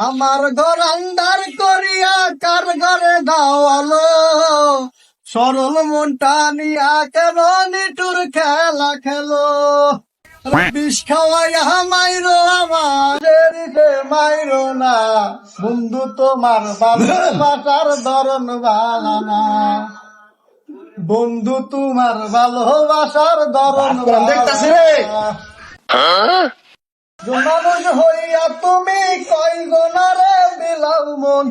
আমার ঘর আন্ধার করিয়া কার ঘরে দাও আলো, সরল মনটা নিয়া কেন নিটুর খেলা খেলো। বিষ খাওয়াইয়া মাইরো আমার মাইরো না, বন্ধু তোমার ভালোবাসার ধরন ভালো না, বন্ধু তোমার ভালোবাসার ধরন দেখতেছি রে। মানুষ হইয়া তুমি কই গোনারে দিলাম মন,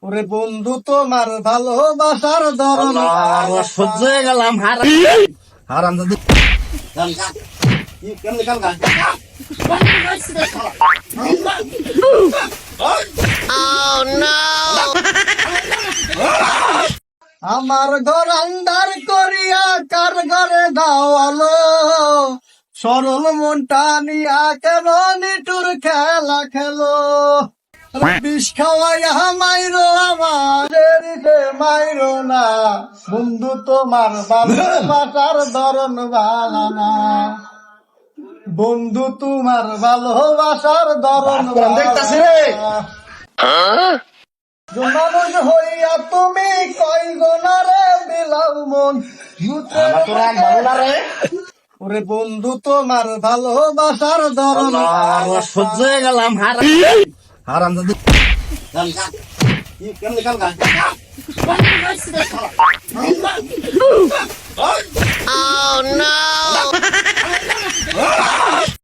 ওরে বন্ধু তোমার ভালোবাসার ধরন সহ্য হয়ে গেলাম হারাম দাদু আমার ঘর আন্ধার করিয়া কার ঘরে দাও আলো, সরল মনটা নিয়া কেন নিটুর খেলা খেলো। বিষ খাওয়াইয়া মাইরো আমার মাইরো না, বন্ধু তোমার ভালোবাসার ধরন ভালো না, বন্ধু তোমার ভালোবাসার ধরন দেখতেছি রে। মানুষ হইয়া তুমি কই গোনারে দিলাম মন, ওরে বন্ধু তোমার ভালোবাসার ধরন সহ্য হয়ে গেলাম হারাম দাদু Oh no!